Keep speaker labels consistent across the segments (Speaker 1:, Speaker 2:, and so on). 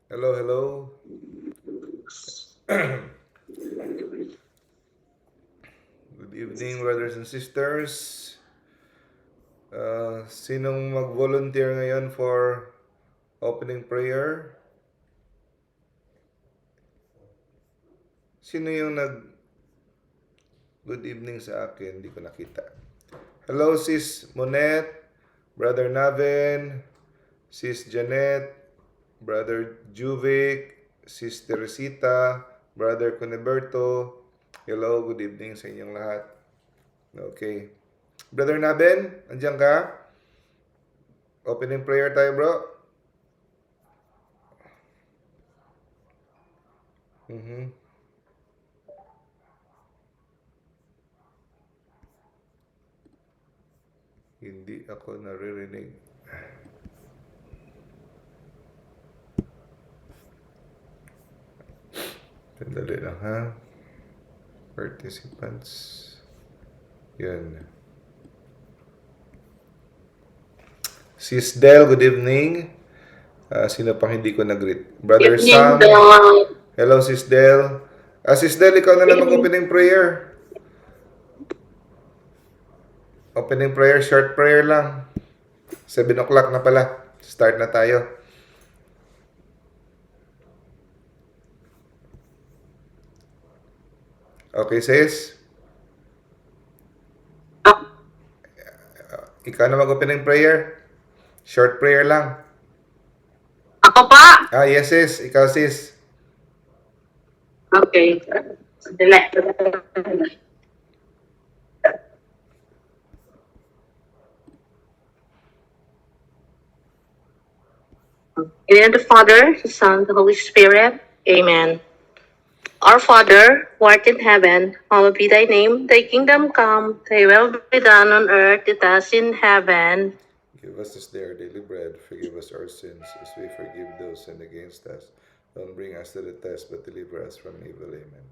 Speaker 1: Hello, hello. Good evening, brothers and sisters. Sinong mag-volunteer ngayon for opening prayer? Sino yung good evening sa akin? Hindi ko nakita. Hello, Sis Monet, Brother Naven, Sis Janet, Brother Juvic, Sis Teresita, Brother Cuniberto. Hello, good evening sa inyong lahat. Okay. Brother Naben, andiyan ka? Opening prayer tayo, bro. Mhm. Hindi ako naririnig. Sandali lang, ha? Participants. Yan. Sis Del, good evening. Sino pang hindi ko nag-greet? Brother
Speaker 2: Evening,
Speaker 1: Sam.
Speaker 2: Dawn.
Speaker 1: Hello, Sis Del. Sis Del, ikaw na lang
Speaker 2: Evening.
Speaker 1: mag-opening prayer. Opening prayer, short prayer lang. 7 o'clock na pala. Start na tayo. Okay, sis? Ikaw na mag-opening prayer. Short prayer lang.
Speaker 2: Ako pa?
Speaker 1: Yes, sis. Ikaw, sis.
Speaker 2: Okay. Sandali. In the name of the Father, the Son, the Holy Spirit. Amen. Our Father, who art in heaven, hallowed be thy name. Thy kingdom come, thy will be done on earth as in heaven.
Speaker 1: Give us this day our daily bread. Forgive us our sins as we forgive those who sin against us. Don't bring us to the test, but deliver us from evil. Amen.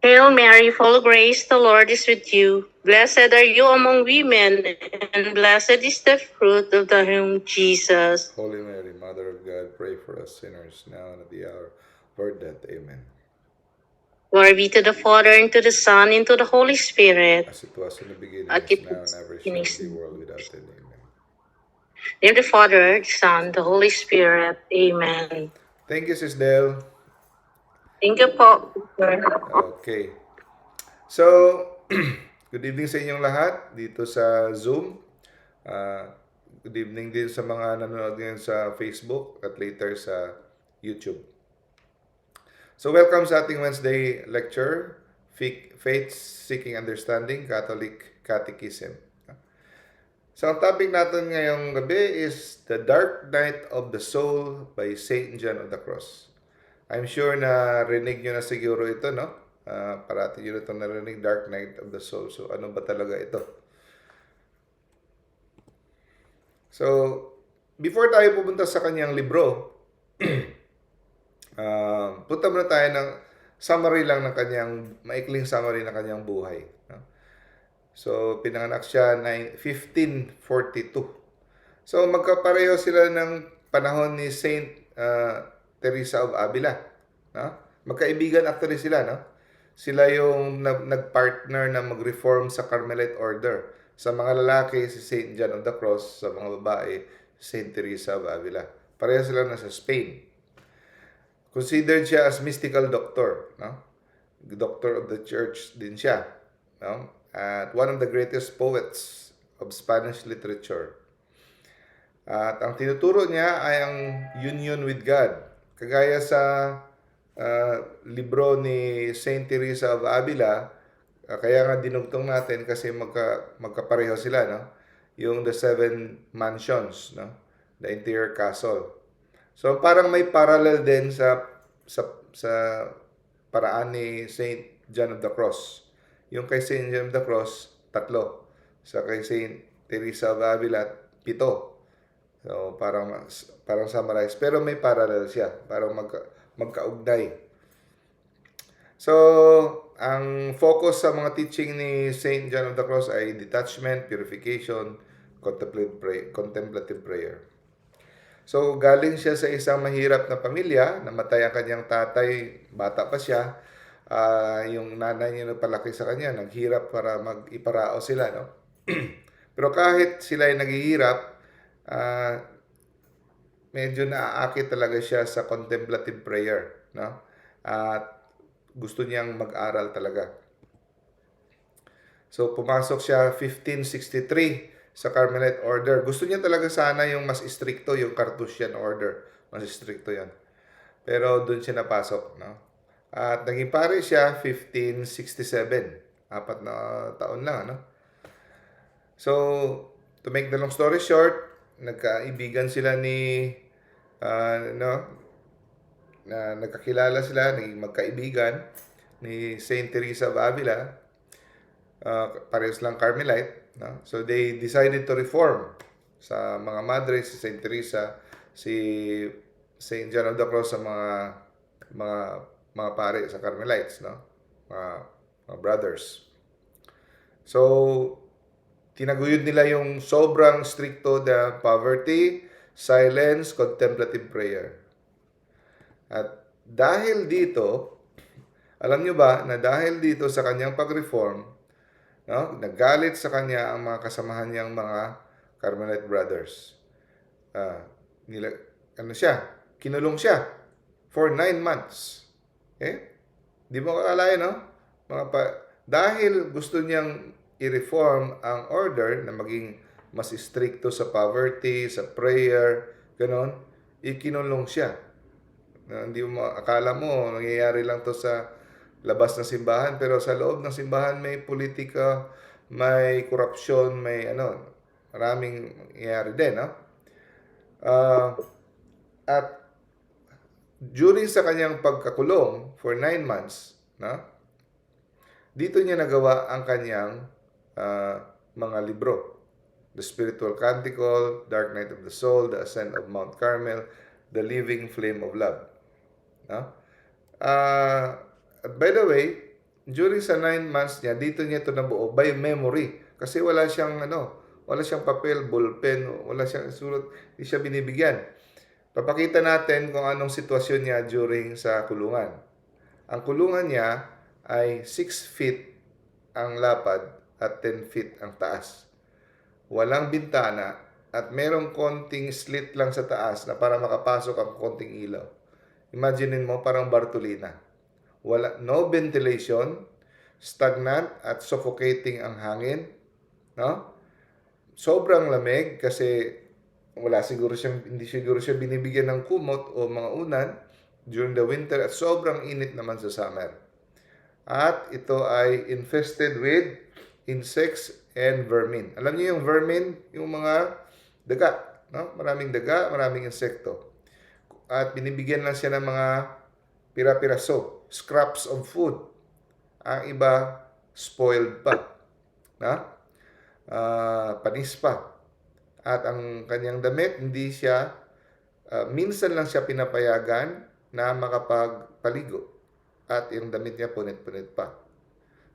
Speaker 2: Hail Mary, full of grace, the Lord is with you. Blessed are you among women, and blessed is the fruit of the womb, Jesus.
Speaker 1: Holy Mary, Mother of God, pray for us sinners now and at the hour of our death. Amen.
Speaker 2: Glory be to the Father, and to the Son, and to the Holy Spirit.
Speaker 1: As it was in the beginning,
Speaker 2: At
Speaker 1: is
Speaker 2: it
Speaker 1: now, and
Speaker 2: is
Speaker 1: ever
Speaker 2: in
Speaker 1: shall
Speaker 2: his
Speaker 1: be,
Speaker 2: name.
Speaker 1: world without end. Amen.
Speaker 2: In the Father, the Son, the Holy Spirit. Amen.
Speaker 1: Thank you, Sis Del.
Speaker 2: Thank you po.
Speaker 1: Okay. So, good evening sa inyong lahat dito sa Zoom. Good evening din sa mga nanonood ngayon sa Facebook at later sa YouTube. So, welcome sa ating Wednesday lecture, Faith Seeking Understanding, Catholic Catechism. So, ang topic natin ngayong gabi is The Dark Night of the Soul by Saint John of the Cross. I'm sure na rinig nyo na siguro ito, no? Parati nyo na ito narinig, Dark Night of the Soul. So, ano ba talaga ito? So, before tayo pupunta sa kanyang libro, punta muna tayo ng summary lang ng kanyang, maikling summary ng kanyang buhay. No? So, pinanganak siya 1542. So, magkapareho sila ng panahon ni Saint Teresa of Avila. No? Magkaibigan actually sila, no? Sila yung nag-partner na mag-reform sa Carmelite Order. Sa mga lalaki, si Saint John of the Cross. Sa mga babae, si Saint Teresa of Avila. Pareho sila nasa Spain. Considered siya as mystical doctor, no? Doctor of the church din siya, no? At one of the greatest poets of Spanish literature. At ang tinuturo niya ay ang union with God. Kagaya sa libro ni Saint Teresa of Avila, kaya nga dinugtong natin kasi magkapareho sila, no? Yung The Seven Mansions, no? The Interior Castle. So parang may parallel din sa paraan ni Saint John of the Cross. Yung kay Saint John of the Cross, 3. Sa kay Saint Teresa of Avila, 7. So parang summarize, pero may parallel siya, parang magkaugnay. So, ang focus sa mga teaching ni Saint John of the Cross ay detachment, purification, contemplative prayer. So, galing siya sa isang mahirap na pamilya, namatay ang kanyang tatay, bata pa siya. Yung nanay niya nagpalaki sa kanya, naghirap para mag-iparao sila, no? Pero kahit sila ay naghihirap, ah, medyo naaakit talaga siya sa contemplative prayer, no? At gusto niyang mag-aral talaga. So, pumasok siya 1563 sa Carmelite Order. Gusto niya talaga sana yung mas stricto, yung Carthusian Order. Mas stricto yan. Pero doon siya napasok, no? At naging pare siya 1567. 4 na taon lang, ano? So, to make the long story short, nagkaibigan sila ni, no, na nagkakilala sila, naging magkaibigan ni Saint Teresa of Avila. Parehas lang Carmelite, no? So, they decided to reform sa mga madre, si Saint Teresa, si Saint John of the Cross sa mga mga pare sa Carmelites, no? Mga brothers. So, tinaguyod nila yung sobrang stricto na poverty, silence, contemplative prayer. At dahil dito, alam nyo ba na dahil dito sa kanyang pag-reform, no, nagalit sa kanya ang mga kasamahan niyang mga Carmelite brothers. Kinulong siya for 9 months. Okay? Di mo kakalain, no? Dahil gusto niyang i-reform ang order na maging mas stricto sa poverty, sa prayer, ganon, ikinulong siya. Hindi mo akala mo, nangyayari lang to sa labas ng simbahan, pero sa loob ng simbahan may politika, may korupsyon, may maraming nangyayari din, no? At during sa kanyang pagkakulong for 9 months, no? Dito niya nagawa ang kanyang mga libro. The Spiritual Canticle, Dark Night of the Soul, The Ascent of Mount Carmel, The Living Flame of Love. No? By the way, during sa 9 months niya, dito niya ito nabuo by memory. Kasi wala siyang papel, ballpen, wala siyang sulat, hindi siya binibigyan. Papakita natin kung anong sitwasyon niya during sa kulungan. Ang kulungan niya ay 6 feet ang lapad at 10 feet ang taas. Walang bintana at merong konting slit lang sa taas na para makapasok ang konting ilaw. Imaginin mo parang Bartolina. No ventilation, stagnant at suffocating ang hangin, no? Sobrang lamig kasi hindi siguro siya binibigyan ng kumot o mga unan during the winter at sobrang init naman sa summer. At ito ay infested with insects and vermin. Alam niyo yung vermin, yung mga daga, no? Maraming daga, maraming insekto. At binibigyan lang siya ng mga pira-piraso, scraps of food. Ang iba, spoiled pa. No? Panis pa. At ang kanyang damit, minsan lang siya pinapayagan na makapagpaligo. At yung damit niya punit-punit pa.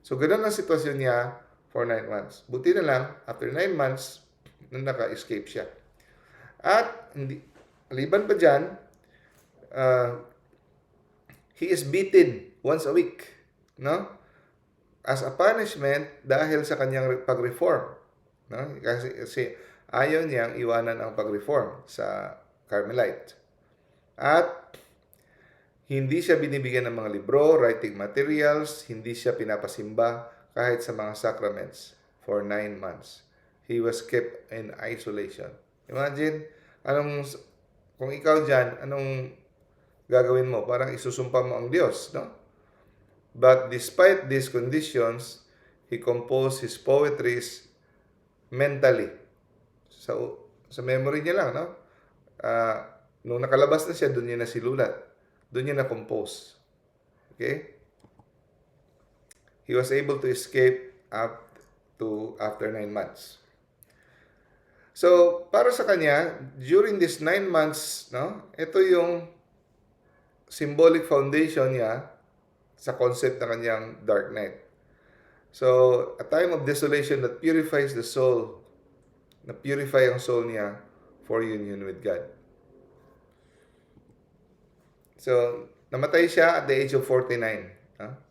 Speaker 1: So, ganun ang sitwasyon niya for 9 months. Buti na lang, after 9 months, naka-escape siya. At, liban pa dyan, he is beaten once a week. No? As a punishment, dahil sa kanyang pag-reform. No? Kasi ayaw niyang iwanan ang pag-reform sa Carmelite. At hindi siya binibigyan ng mga libro, writing materials, hindi siya pinapasimba kahit sa mga sacraments for 9 months. He was kept in isolation. Imagine, kung ikaw dyan, anong gagawin mo? Parang isusumpa mo ang Diyos, no? But despite these conditions, he composed his poetries mentally. Sa memory niya lang, no? Nung nakalabas na siya, doon niya nasilulat. Doon niya na-compose. Okay? He was able to escape after 9 months. So, para sa kanya, during this 9 months, no, ito yung symbolic foundation niya sa concept ng kanyang dark night. So, a time of desolation that purifies the soul, na purify ang soul niya for union with God. So, namatay siya at the age of 49.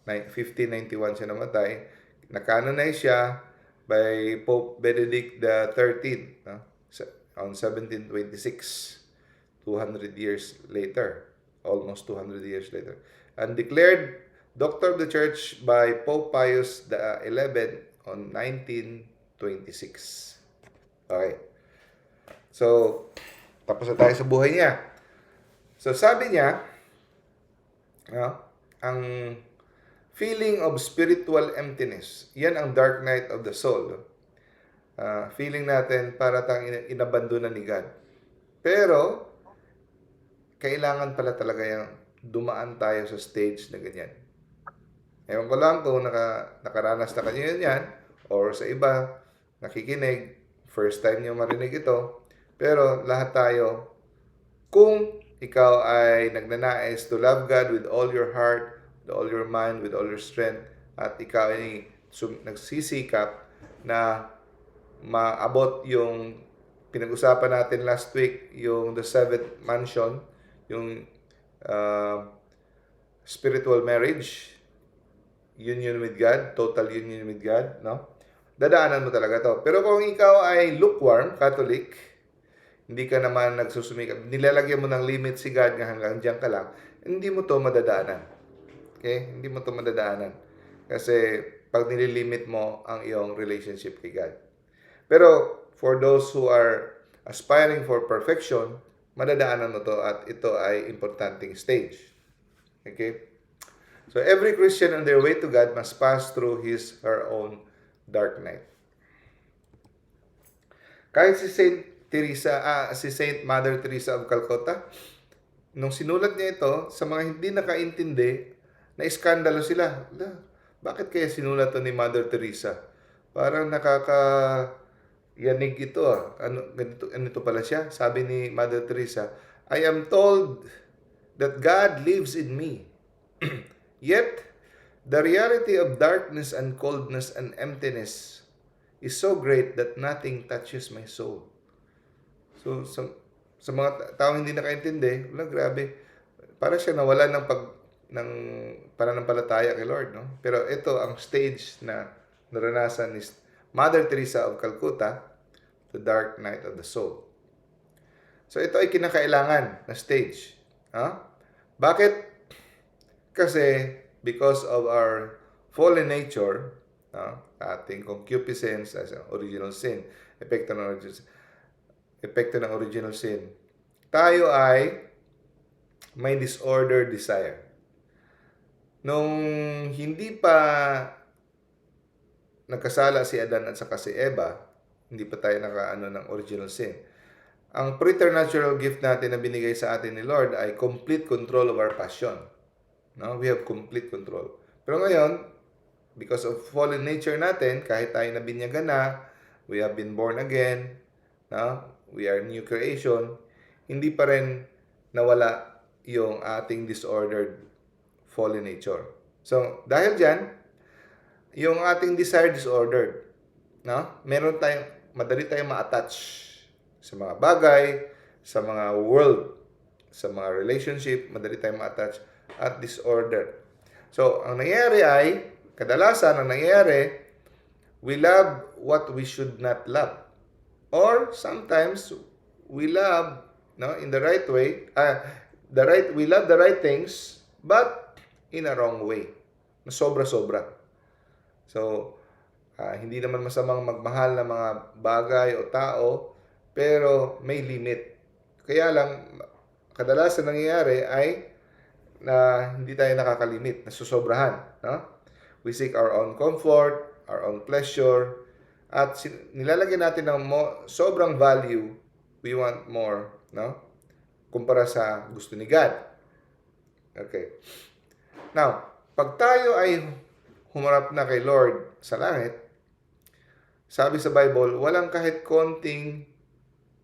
Speaker 1: 1591 siya namatay. Na-canonize siya by Pope Benedict the 13th on 1726, 200 years later, almost 200 years later. And declared Doctor of the Church by Pope Pius the 11th on 1926. Okay. So, tapos na tayo sa buhay niya. So, sabi niya, ang feeling of spiritual emptiness, yan ang dark night of the soul. Feeling natin para tayong inabandonan ni God. Pero, kailangan pala talaga yung dumaan tayo sa stage na ganyan. Ewan ko lang kung nakaranas na kanyo yan, or sa iba, nakikinig, first time nyo marinig ito. Pero lahat tayo, kung ikaw ay nagnanais to love God with all your heart, with all your mind, with all your strength, at ikaw ay nagsisikap na maabot yung pinag-usapan natin last week, yung the seventh mansion, yung spiritual marriage, union with God, total union with God, no? Dadaanan mo talaga to. Pero kung ikaw ay lukewarm, Catholic, hindi ka naman nagsusumikap, nilalagyan mo ng limit si God nga hanggang diyan ka lang, hindi mo to madadaanan. Okay? Hindi mo to madadaanan. Kasi pag nililimit mo ang iyong relationship kay God. Pero for those who are aspiring for perfection, madadaanan mo to at ito ay importanteng stage. Okay? So every Christian on their way to God must pass through his her own dark night. Kahit si Saint Mother Teresa of Calcutta, nung sinulat niya ito, sa mga hindi nakaintindi, na-iskandalo sila. Bakit kaya sinulat to ni Mother Teresa? Parang yanig ito ganito pala siya. Sabi ni Mother Teresa, I am told that God lives in me. Yet, the reality of darkness and coldness and emptiness is so great that nothing touches my soul. So, sa mga taong hindi nakaintindi, grabe. Para siya nawala ng pananampalataya kay Lord, no? Pero ito ang stage na naranasan ni Mother Teresa of Calcutta, the dark night of the soul. So, ito ay kinakailangan na stage. Bakit? Kasi, because of our fallen nature, ating concupiscence as an original sin, epekto ng original sin, tayo ay may disordered desire. Nung hindi pa nagkasala si Adan at saka si Eva, hindi pa tayo nakaano ng original sin. Ang preternatural gift natin na binigay sa atin ni Lord ay complete control of our passion. No? We have complete control. Pero ngayon, because of fallen nature natin, kahit tayo nabinyagan na, we have been born again, no? We are new creation, hindi pa rin nawala yung ating disordered fallen nature. So, dahil dyan, yung ating desire disordered, no? Madali tayong ma-attach sa mga bagay, sa mga world, sa mga relationship, madali tayong ma-attach at disordered. So, ang nangyayari ay, kadalasan ang nangyayari, we love what we should not love. Or sometimes, we love, in the right way, we love the right things, but in a wrong way. Na sobra-sobra. So, hindi naman masamang magmahal ng mga bagay o tao, pero may limit. Kaya lang, kadalasan nangyayari ay na hindi tayo nakakalimit, nasusobrahan. No? We seek our own comfort, our own pleasure, at nilalagyan natin ng sobrang value, we want more, no? Kumpara sa gusto ni God. Okay. Now, pag tayo ay humarap na kay Lord sa langit, sabi sa Bible, walang kahit konting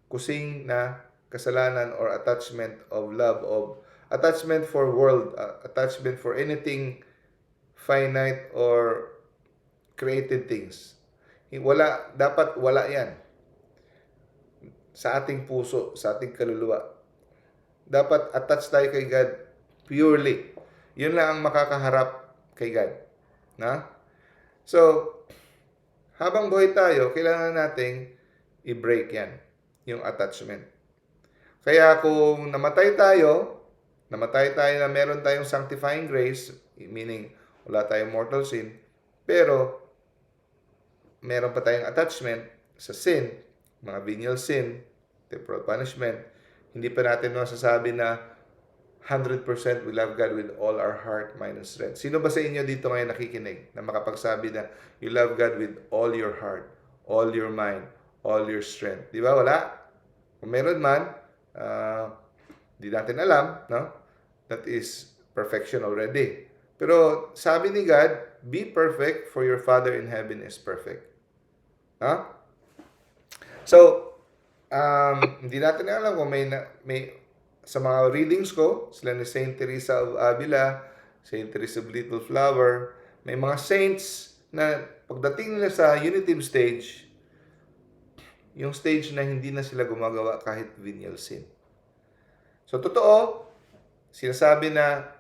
Speaker 1: kusing na kasalanan or attachment of love of attachment for world, attachment for anything finite or created things. Dapat wala yan sa ating puso, sa ating kaluluwa. Dapat attached tayo kay God purely. Yun lang ang makakaharap kay God. Na? So, habang buhay tayo, kailangan nating i-break yan, yung attachment. Kaya kung namatay tayo na meron tayong sanctifying grace, meaning wala tayong mortal sin, pero meron pa tayong attachment sa sin, mga venial sin, temporal punishment, hindi pa natin masasabi na 100% we love God with all our heart, mind, and strength. Sino ba sa inyo dito ngayon nakikinig na makapagsabi na you love God with all your heart, all your mind, all your strength? Di ba? Wala. Kung meron man, di natin alam, no? That is perfection already. Pero sabi ni God, be perfect for your Father in heaven is perfect. Ha? So, hindi natin alam kung may sa mga readings ko, sila ni Saint Teresa of Avila, Saint Teresa of Little Flower, may mga saints na pagdating nila sa unitive stage, yung stage na hindi na sila gumagawa kahit venial sin. So, totoo, sinasabi na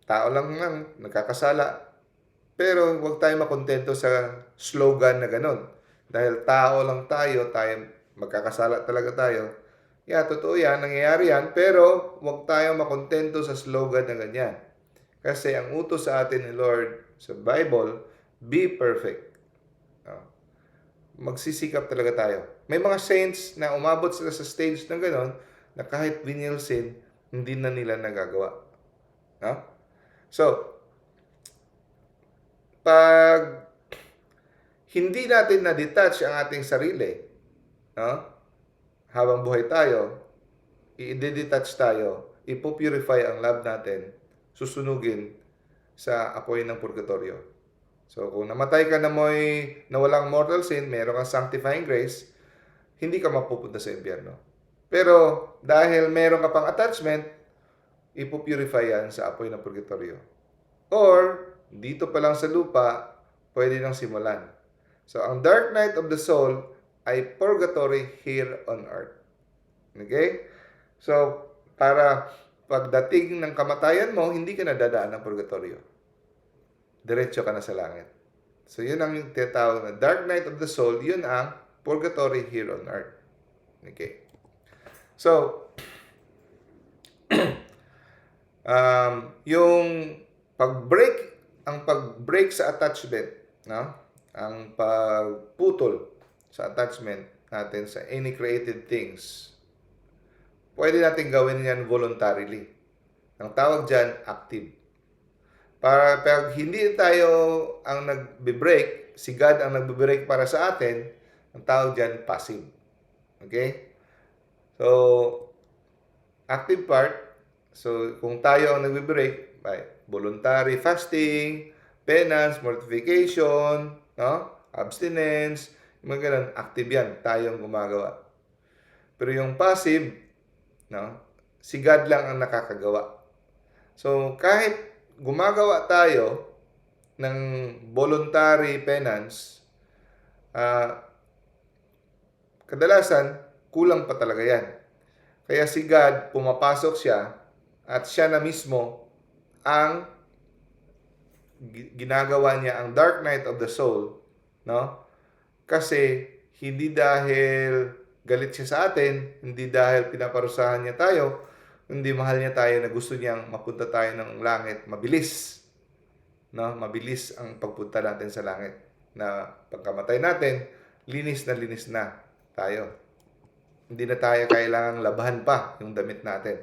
Speaker 1: tao lang nagkakasala, pero huwag tayo makontento sa slogan na ganun. Dahil tao lang tayo magkakasala talaga tayo. Yeah, totoo yan, nangyayari yan, pero huwag tayo makontento sa slogan na ganyan. Kasi ang utos sa atin ni Lord sa Bible, be perfect. Magsisikap talaga tayo. May mga saints na umabot sila sa stage ng ganon, na kahit venial sin, hindi na nila nagagawa. No? So, pag hindi natin na-detach ang ating sarili, no? Habang buhay tayo, i-detach tayo, ipopurify ang love natin, susunugin sa apoy ng purgatorio. So, kung namatay ka na na walang mortal sin, meron kang sanctifying grace, hindi ka mapupunta sa impyerno. Pero, dahil meron ka pang attachment, ipopurify yan sa apoy ng purgatorio. Or, dito pa lang sa lupa, pwede nang simulan. So, ang dark night of the soul ay purgatory here on earth. Okay? So, para pagdating ng kamatayan mo, hindi ka nadadaan ng purgatorio. Diretso ka na sa langit. So, yun ang tinatawag na dark night of the soul, yun ang purgatory here on earth. Okay? So, yung pag-break sa attachment, no? Ang pagputol sa attachment natin sa any created things, pwede natin gawin yan voluntarily. Ang tawag dyan, active. Para pag hindi tayo ang nagbe-break, si God ang nagbe-break para sa atin, ang tawag dyan, passive. Okay? So, active part, so kung tayo ang nagbe-break, voluntary fasting, penance, mortification, no? Abstinence, mga ganun, active yan, tayong gumagawa. Pero yung passive, no? Si God lang ang nakakagawa. So, kahit gumagawa tayo ng voluntary penance, kadalasan, kulang pa talaga yan. Kaya si God, pumapasok siya, at siya na mismo ang ginagawa niya ang dark night of the soul, no? Kasi hindi dahil galit siya sa atin, hindi dahil pinaparusahan niya tayo, hindi mahal niya tayo na gusto niyang mapunta tayo ng langit mabilis. No? Mabilis ang pagpunta natin sa langit. Na pagkamatay natin, linis na tayo. Hindi na tayo kailangang labahan pa yung damit natin.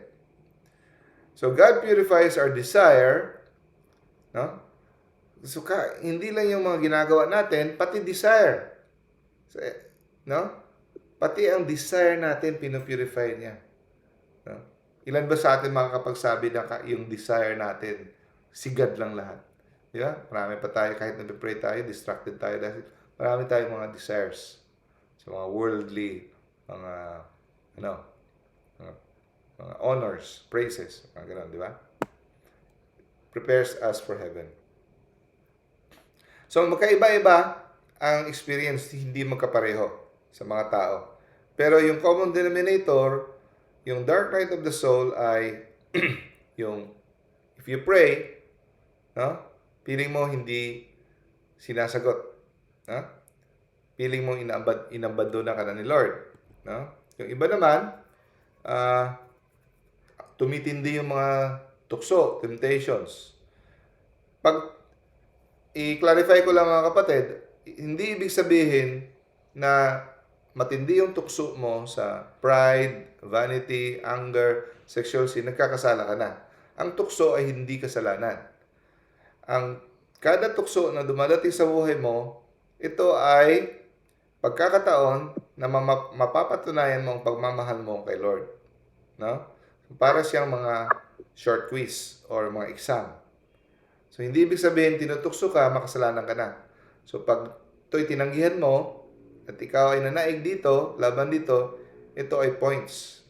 Speaker 1: So God purifies our desire, no? So hindi lang yung mga ginagawa natin, pati desire. So, no? Pati ang desire natin, pinupurify niya. No? Ilan ba sa atin makakapagsabi na yung desire natin, si God lang lahat? Di ba? Marami pa tayo, kahit nag-pray tayo, distracted tayo dahil marami tayong mga desires. So, mga worldly, mga honors, praises, mga ganun, di ba? Prepares us for heaven. So, magkaiba-iba ang experience, hindi magkapareho sa mga tao. Pero yung common denominator, yung dark night of the soul ay yung If you pray, no? Feeling mo hindi sinasagot, no? Feeling mo inabandona ka na ni Lord, no? Yung iba naman, tumitindi yung mga tukso, temptations. Pag i-clarify ko lang mga kapatid, hindi ibig sabihin na matindi yung tukso mo sa pride, vanity, anger, sexual sin, nagkakasala ka na. Ang tukso ay hindi kasalanan. Ang kada tukso na dumadating sa buhay mo, ito ay pagkakataon na mapapatunayan mo ang pagmamahal mo kay Lord. No? Para siyang mga short quiz or mga exam. So, hindi ibig sabihin, tinutukso ka, makasalanan ka na. So, pag ito'y tinanggihan mo, at ikaw ay nanaig dito, laban dito, ito ay points.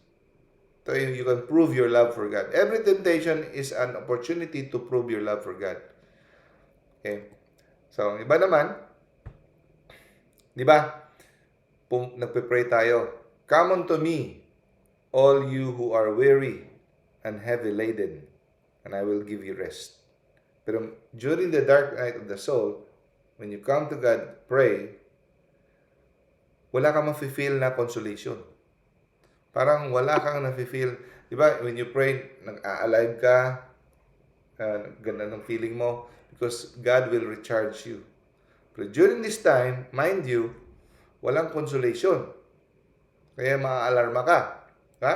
Speaker 1: Ito ay you can prove your love for God. Every temptation is an opportunity to prove your love for God. Okay? So, iba naman, di ba? Nagpe-pray tayo. Come unto me, all you who are weary and heavy laden, and I will give you rest. Pero during the dark night of the soul, when you come to God, pray, wala kang mafe-feel na consolation. Parang wala kang nafe-feel, di ba, when you pray, nag-a-alive ka, ganda ng feeling mo, because God will recharge you. Pero during this time, mind you, walang consolation. Kaya maa-alarma ka. Ha?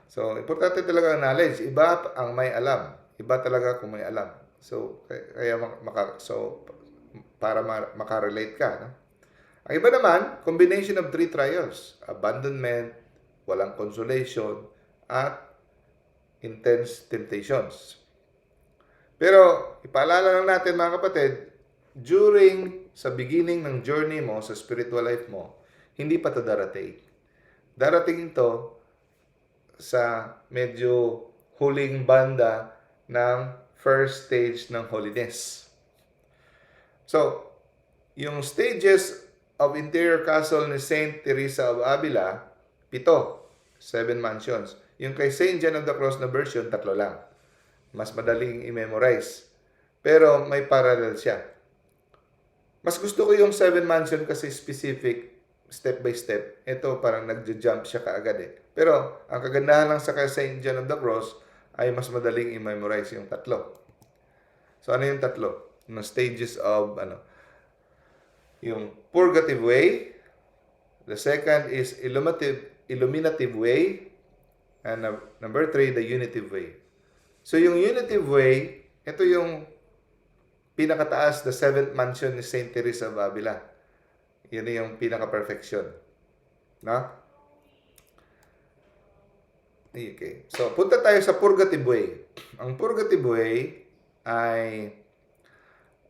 Speaker 1: So, importante talaga ang knowledge. Iba ang may alam. Iba talaga kung may alam. So, kaya para makarelate ka. No? Ang iba naman, combination of 3 trials. Abandonment, walang consolation, at intense temptations. Pero, ipaalala lang natin mga kapatid, sa beginning ng journey mo sa spiritual life mo, hindi pa ito darating. Darating ito sa medyo huling banda ng first stage ng holiness. So, yung stages of interior castle ni Saint Teresa of Avila, 7 mansions. Yung kay Saint John of the Cross na version, 3 lang. Mas madaling i-memorize. Pero may parallel siya. Mas gusto ko yung 7 mansion kasi specific, step by step. Ito parang nagja-jump siya kaagad eh. Pero ang kagandahan lang sa kay Saint John of the Cross ay mas madaling i-memorize yung 3. So ano yung 3? Yung stages of yung purgative way. The second is illuminative way. And number 3, the unitive way. So yung unitive way, ito yung pinakataas, the 7th mansion ni Saint Teresa of Avila. Yun yung pinaka-perfection. No? Okay. So, punta tayo sa purgative way. Ang purgative way ay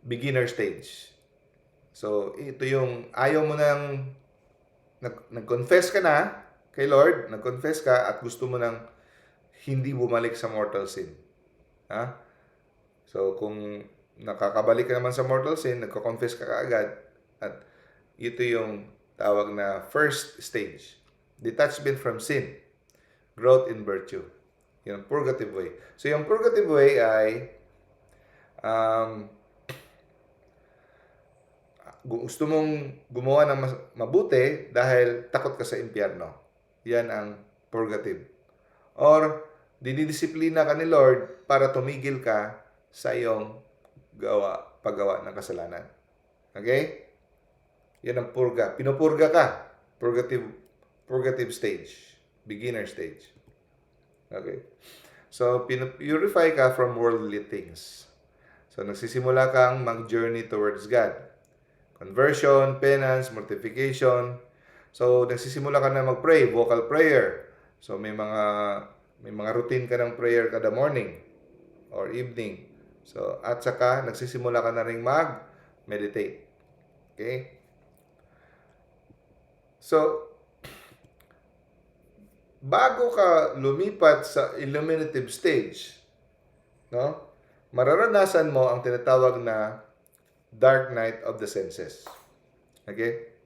Speaker 1: beginner stage. So, ito yung ayaw mo nang nag-confess ka na kay Lord, nag-confess ka at gusto mo nang hindi bumalik sa mortal sin. Ha? So, kung nakakabalik ka naman sa mortal sin, nagko-confess ka kaagad, at ito yung tawag na first stage. Detachment from sin. Growth in virtue. Yung purgative way. So, yung purgative way ay gusto mong gumawa ng mabuti dahil takot ka sa impyerno. Yan ang purgative. Or, dinidisiplina ka ni Lord para tumigil ka sa iyong paggawa ng kasalanan. Okay? Yan ang purga. Pinupurga ka. Purgative stage. Beginner stage. Okay? So, purify ka from worldly things. So, nagsisimula kang mag-journey towards God. Conversion, penance, mortification. So, nagsisimula ka na mag-pray, vocal prayer. So, may mga routine ka ng prayer kada morning or evening. So, at saka, nagsisimula ka na rin mag-meditate. Okay? So, bago ka lumipat sa illuminative stage, no, mararanasan mo ang tinatawag na dark night of the senses. Okay?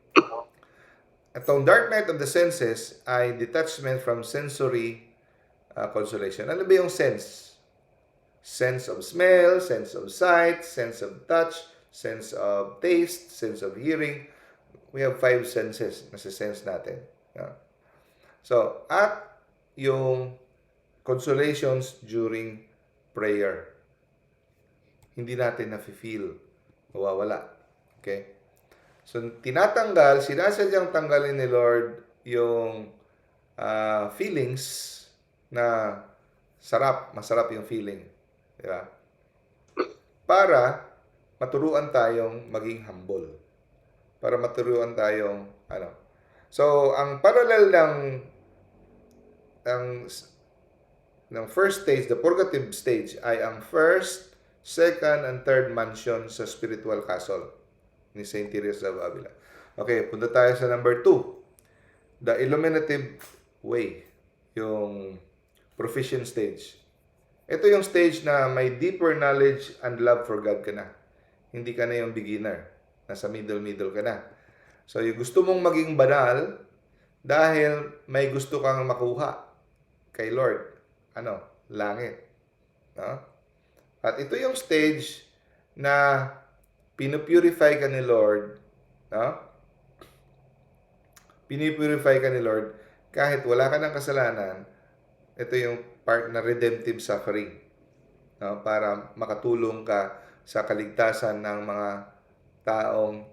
Speaker 1: Itong dark night of the senses ay detachment from sensory consolation. Ano ba yung sense? Sense of smell, sense of sight, sense of touch, sense of taste, sense of hearing. We have 5 senses na sense natin. So, at yung consolations during prayer, hindi natin na-feel, nawawala. Okay? So, tinatanggal, sinasadyang tanggalin ni Lord yung feelings na masarap yung feeling. Di ba? Para maturuan tayong maging humble. Para maturuan tayong, So, ang parallel ng first stage, the purgative stage, ay ang first, second, and third mansion sa spiritual castle ni Saint Teresa of Avila. Okay, punta tayo sa number 2. The illuminative way, yung proficient stage. Ito yung stage na may deeper knowledge and love for God ka na. Hindi ka na yung beginner. Nasa middle ka na. So, yung gusto mong maging banal dahil may gusto kang makuha kay Lord. Langit. No? At ito yung stage na pinupurify ka ni Lord. No? Pinupurify ka ni Lord kahit wala ka ng kasalanan. Ito yung part na redemptive suffering. No? Para makatulong ka sa kaligtasan ng mga taong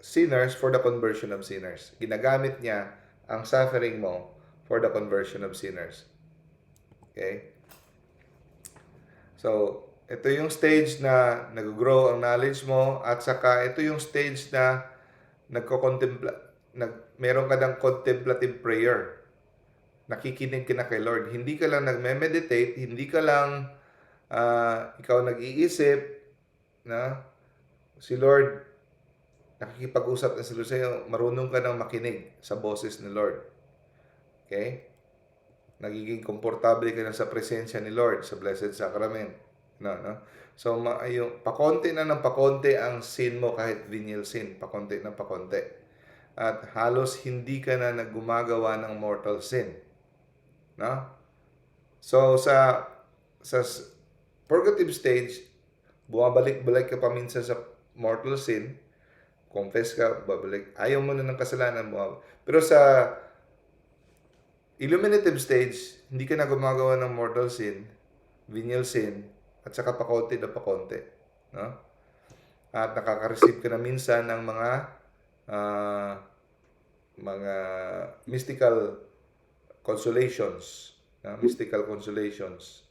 Speaker 1: sinners for the conversion of sinners. Ginagamit niya ang suffering mo for the conversion of sinners. Okay? So, ito yung stage na nag-grow ang knowledge mo at saka ito yung stage na meron ka ng contemplative prayer. Nakikinig ka na kay Lord. Hindi ka lang nagme-meditate, hindi ka lang ikaw nag-iisip na si Lord, nakikipag-usap na si Lord sa'yo, marunong ka nang makinig sa boses ni Lord. Okay? Nagiging komportable ka na sa presensya ni Lord, sa Blessed Sacrament. No? So, pakonti na ng pakonti ang sin mo, kahit venial sin, pakonti na pakonti. At halos hindi ka na naggumagawa ng mortal sin. No? So, sa purgative stage, bumabalik-balik ka pa minsan sa mortal sin, confess ka, babalik, ayaw mo na ng kasalanan mo. Pero sa illuminative stage, hindi ka na gumagawa ng mortal sin, venial sin, at saka pakonti na pakonti. No? At nakaka-receive ka na minsan ng mga mystical consolations. Mystical consolations.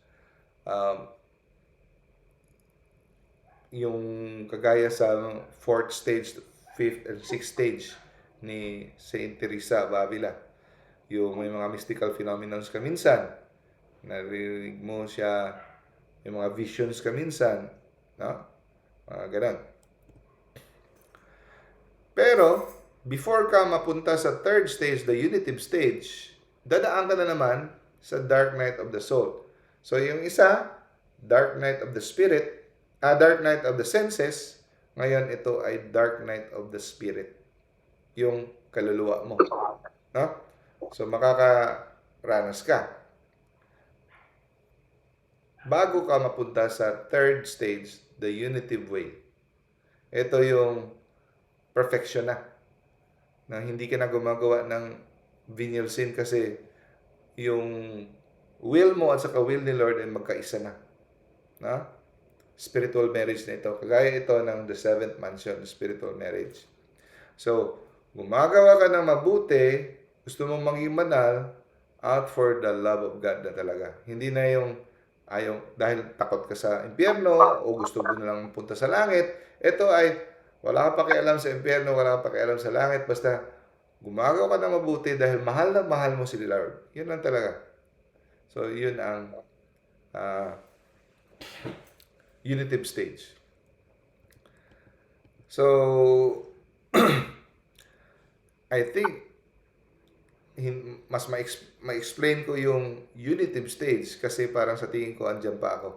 Speaker 1: Yung kagaya sa 4th stage, 5th, and 6th stage ni Saint Teresa of Avila. Yung may mga mystical phenomenons ka minsan. Naririnig mo siya, yung mga visions ka minsan. No? Ganun. Pero, before ka mapunta sa 3rd stage, the unitive stage, dadaan ka na naman sa dark night of the soul. So, yung isa, dark night of the spirit, dark night of the senses. Ngayon, ito ay dark night of the spirit. Yung kaluluwa mo. No? So, makakaranas ka. Bago ka mapunta sa 3rd stage, the unitive way. Ito yung perfection na. Na hindi ka na gumagawa ng venial sin kasi yung will mo at saka will ni Lord ay magkaisa na. No? Spiritual marriage na ito. Kagaya ito ng the 7th mansion, spiritual marriage. So, gumagawa ka ng mabuti, gusto mong maging banal, out for the love of God na talaga. Hindi na yung dahil takot ka sa impyerno o gusto mo na lang punta sa langit. Ito ay wala ka pakialam sa impyerno, wala ka pakialam sa langit, basta gumagawa ka ng mabuti dahil mahal na mahal mo si Lord. Yun lang talaga. So, yun ang unitive stage. So, I think mas ma-explain ko yung unitive stage kasi parang sa tingin ko andyan pa ako.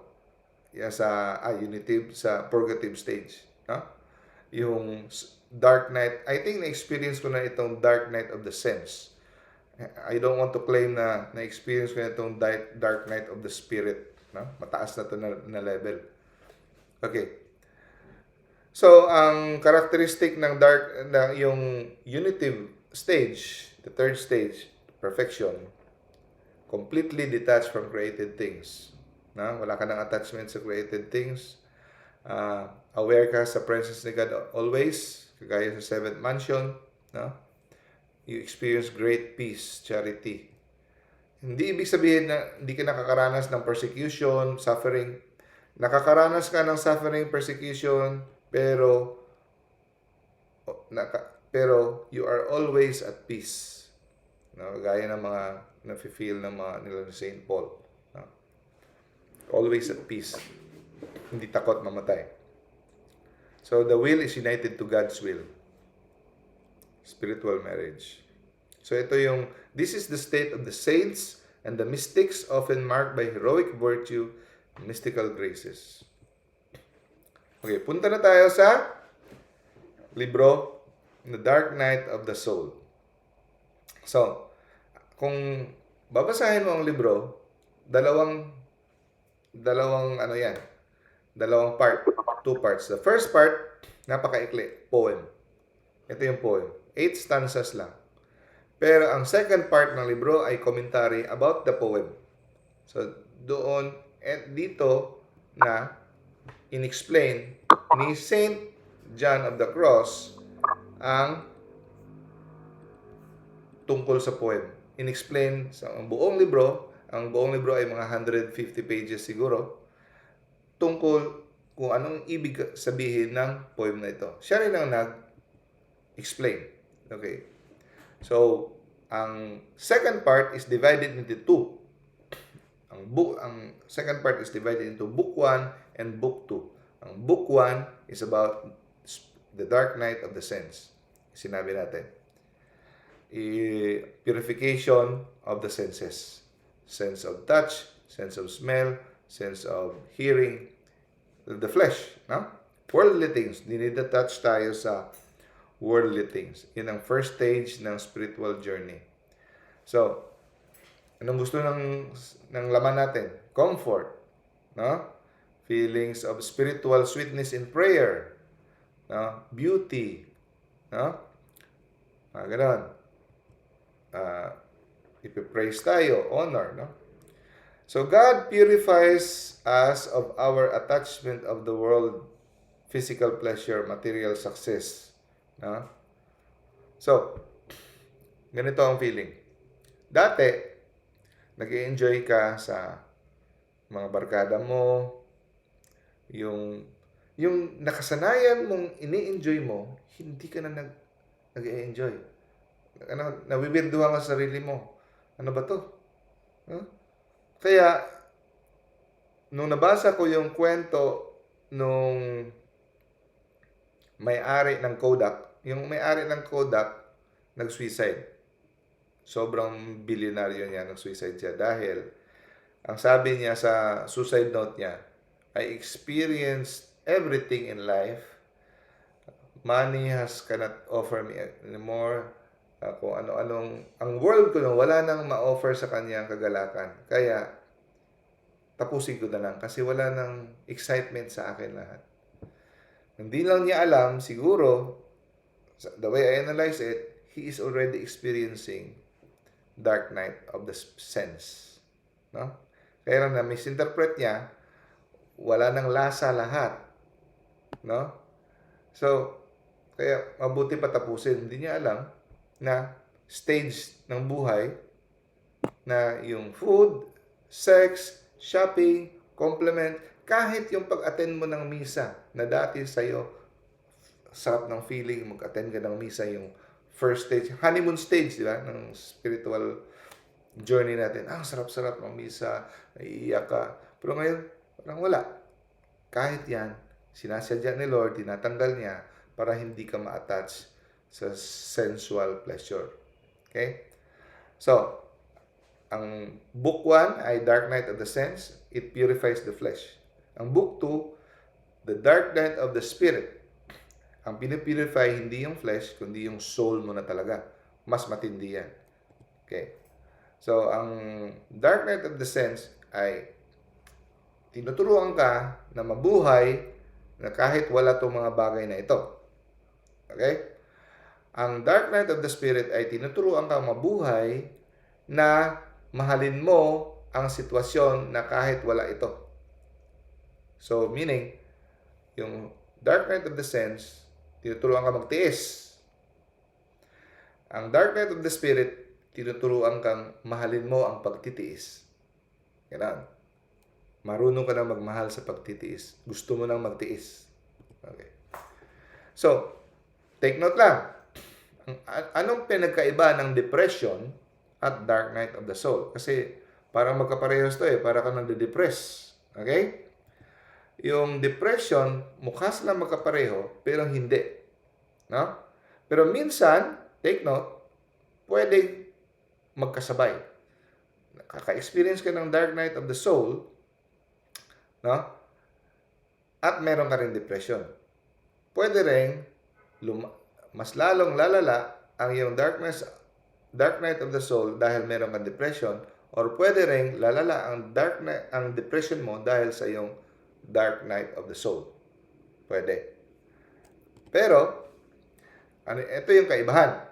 Speaker 1: Sa unitive sa purgative stage, no? Yung dark night, I think na-experience ko na itong dark night of the sense. I don't want to claim na na-experience ko na itong dark night of the spirit. No? Mataas na to na level. Okay. So, ang characteristic ng yung unitive stage, the third stage, perfection, completely detached from created things. Na? Wala ka ng attachment sa created things. Aware ka sa presence ni God always, kagaya sa seventh mansion. No? You experience great peace, charity. Hindi ibig sabihin na hindi ka nakakaranas ng persecution, suffering. Nakakaranas ka ng suffering, persecution, pero you are always at peace. No? Gaya ng mga nafe-feel ng mga nila ni St. Paul. No? Always at peace. Hindi takot mamatay. So the will is united to God's will. Spiritual marriage. So this is the state of the saints and the mystics, often marked by heroic virtue and mystical graces. Okay, punta na tayo sa libro The Dark Night of the Soul. So, kung babasahin mo ang libro, dalawang part, 2 parts. The first part, napakaikli, poem. Ito yung poem. 8 stanzas lang. Pero ang second part ng libro ay commentary about the poem. So, doon, dito na inexplain ni Saint John of the Cross ang tungkol sa poem. Inexplain sa buong libro, ang buong libro ay mga 150 pages siguro, tungkol kung anong ibig sabihin ng poem na ito. Siya rin ang nag-explain. Okay. So, ang second part is divided into 2. Ang second part is divided into Book 1 and Book 2. Ang Book 1 is about the dark night of the sense. Sinabi natin. Purification of the senses. Sense of touch, sense of smell, sense of hearing, the flesh, no? Worldly things. Dinidetouch tayo sa worldly things. Yun ang first stage ng spiritual journey. So, anong gusto ng laman natin? Comfort, no? Feelings of spiritual sweetness in prayer, no? Beauty, no? Ganon. Ipipraise tayo, honor, no? So, God purifies us of our attachment of the world, physical pleasure, material success. No? So, ganito ang feeling. Dati, nag-i-enjoy ka sa mga barkada mo, yung nakasanayan mong ini-enjoy mo, hindi ka na nag-i-enjoy. Nabibirduhan ka sa sarili mo. Ano ba to? Huh? Kaya, nung nabasa ko yung kwento nung may-ari ng Kodak, yung may-ari ng Kodak, nag-suicide. Sobrang bilyonaryo niya, nag-suicide siya dahil ang sabi niya sa suicide note niya, I experienced everything in life. Money cannot offer me anymore. Kung ano-anong, ang world ko na wala nang ma-offer sa kanya ang kagalakan. Kaya, tapusin ko na lang kasi wala nang excitement sa akin lahat. Hindi lang niya alam, siguro, the way I analyze it, he is already experiencing dark night of the sense. No? Kaya lang na misinterpret niya, wala nang lasa lahat. No? So, kaya mabuti patapusin. Hindi niya alam na stage ng buhay na yung food, sex, shopping, compliment, kahit yung pag-attend mo ng misa na dati sa'yo, sarap ng feeling, mag-attend ka ng misa, yung first stage, honeymoon stage, di ba, ng spiritual journey natin. Sarap-sarap ng misa, naiiyak ka. Pero ngayon, parang wala. Kahit yan, sinasadya ni Lord, tinatanggal niya para hindi ka ma-attach sa sensual pleasure. Okay? So, ang Book 1 ay Dark Night of the Sense. It purifies the flesh. Ang Book 2, The Dark Night of the Spirit. Ang pinipurify hindi yung flesh, kundi yung soul mo na talaga. Mas matindi yan. Okay. So, ang dark night of the sense ay tinuturuan ka na mabuhay na kahit wala itong mga bagay na ito. Okay? Ang dark night of the spirit ay tinuturuan ka mabuhay na mahalin mo ang sitwasyon na kahit wala ito. So, meaning, yung dark night of the sense, tinuturuan ka magtiis. Ang dark night of the spirit, tinuturuan kang mahalin mo ang pagtitiis. Ganun. Marunong ka na magmahal sa pagtitiis. Gusto mo nang magtiis. Okay. So, take note lang. Anong pinagkaiba ng depression at dark night of the soul? Kasi parang magkaparehas to para ka nade-depress. Okay? Yung depression, mukha silang magkapareho, pero hindi. No? Pero minsan, take note, pwede magkasabay. Nakaka-experience ka ng dark night of the soul, no? At meron ka rin depression. Pwede rin mas lalong lalala ang iyong dark night of the soul dahil meron kang depression, or pwede rin lalala ang depression mo dahil sa iyong dark night of the soul. Pwede. Pero ito yung kaibahan.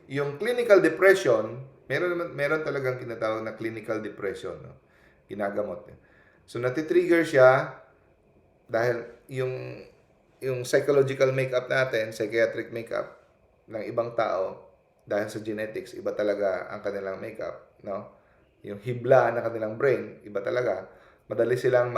Speaker 1: Yung clinical depression, meron talagang tinatawag na clinical depression, no? Ginagamot. So natitrigger siya dahil yung psychological makeup natin, psychiatric makeup ng ibang tao, dahil sa genetics, iba talaga ang kanilang makeup, no? Yung hibla ng kanilang brain, iba talaga. Madali silang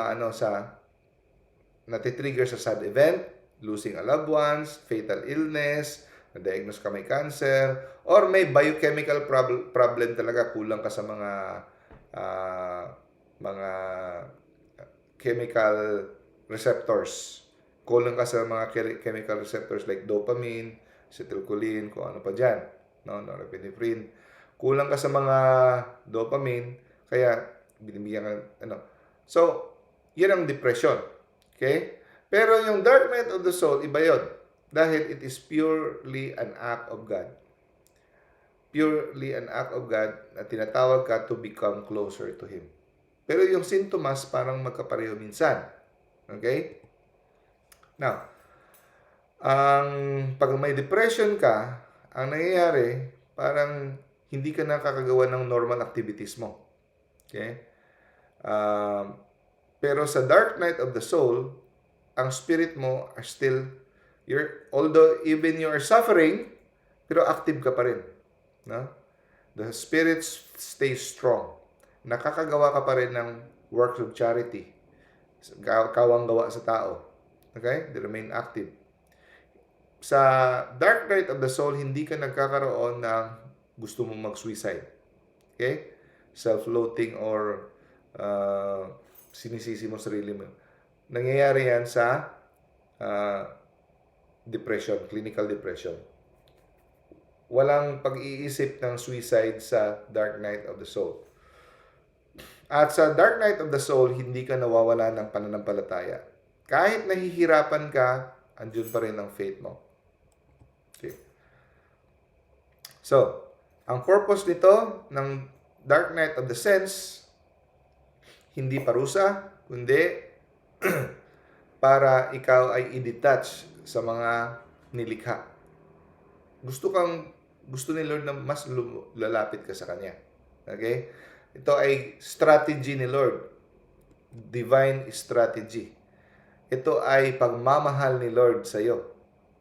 Speaker 1: natitrigger sa sad event, losing a loved ones, fatal illness, na-diagnose ka may cancer, or may biochemical problem talaga, kulang ka sa mga chemical receptors. Kulang ka sa mga chemical receptors like dopamine, acetylcholine, kung ano pa dyan, no? Norepinephrine. Kulang ka sa mga dopamine, kaya binibigyan ka, So, yun ang depression. Okay? Pero yung dark night of the soul, iba yun. Dahil it is purely an act of God. Purely an act of God na tinatawag ka to become closer to Him. Pero yung sintomas parang magkapareho minsan. Okay? Now, pag may depression ka, ang nangyayari, parang hindi ka nakakagawa ng normal activities mo. Okay? Pero sa dark night of the soul, ang spirit mo are still, although even you are suffering, pero active ka pa rin. No? The spirit stays strong. Nakakagawa ka pa rin ng works of charity. Kawang gawa sa tao. Okay? They remain active. Sa dark night of the soul, hindi ka nagkakaroon ng gusto mong mag-suicide. Okay? Self-loathing or sinisisi mo sarili mo. Nangyayari yan sa depression, clinical depression. Walang pag-iisip ng suicide sa dark night of the soul. At sa dark night of the soul, hindi ka nawawala ng pananampalataya. Kahit nahihirapan ka, andun pa rin ang faith mo. Okay. So, ang purpose nito ng dark night of the sense, hindi parusa, kundi para ikaw ay i-detach sa mga nilikha. Gusto ni Lord na mas lalapit ka sa Kanya. Okay? Ito ay strategy ni Lord. Divine strategy. Ito ay pagmamahal ni Lord sa iyo.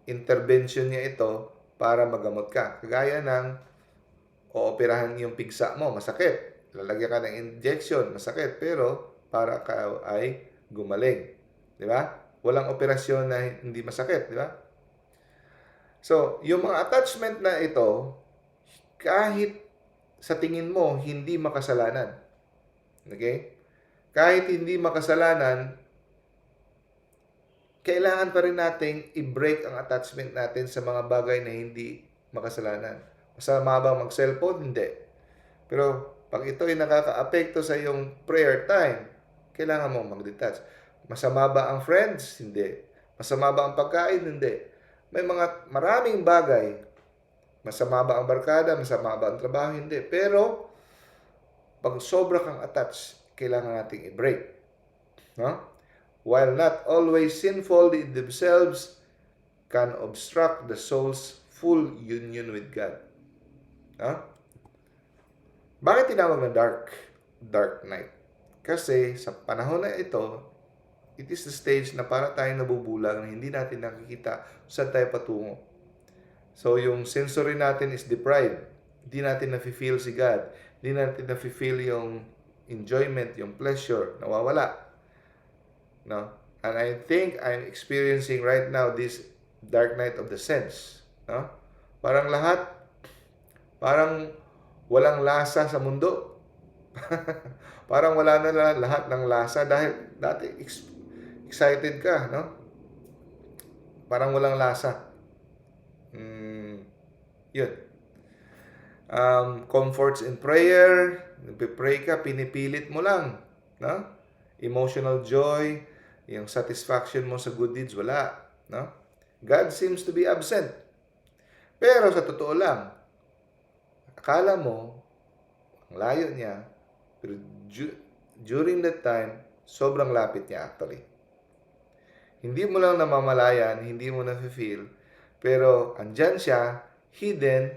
Speaker 1: Intervention niya ito para magamot ka. Kagaya ng ooperahan yung pigsa mo, masakit. Lalagyan ka ng injection, masakit. Pero para ka ay gumaling. Di ba? Walang operasyon na hindi masakit. Di ba? So, yung mga attachment na ito, kahit sa tingin mo, hindi makasalanan. Okay? Kahit hindi makasalanan, kailangan pa rin nating i-break ang attachment natin sa mga bagay na hindi makasalanan. Masama bang mag-cellphone? Hindi. Pero, pag ito ay nakaka-apekto sa iyong prayer time, kailangan mong mag-detach. Masama ba ang friends? Hindi. Masama ba ang pagkain? Hindi. May maraming bagay Masama ba ang barkada? Masama ba ang trabaho? Hindi. Pero, pag sobra kang attached, kailangan nating i-break. No? While not always sinful in themselves, can obstruct the soul's full union with God. No? Bakit tinawag na dark night? Kasi sa panahon na ito, it is the stage na para tayong nabubulag na hindi natin nakikita saan tayo patungo. So, yung sensory natin is deprived. Hindi natin nafe-feel si God. Hindi natin nafe-feel yung enjoyment, yung pleasure. Nawawala. No? And I think I'm experiencing right now this dark night of the sense. No? Parang parang walang lasa sa mundo. Parang wala na lahat ng lasa dahil dati excited ka, no? Parang walang lasa. Yun. Comforts in prayer, nagpe-pray ka, pinipilit mo lang, no? Emotional joy, yung satisfaction mo sa good deeds, wala, no? God seems to be absent. Pero sa totoo lang, akala mo, ang layo niya, pero during that time, sobrang lapit niya actually. Hindi mo lang namamalayan, hindi mo na-feel, pero andyan siya, hidden,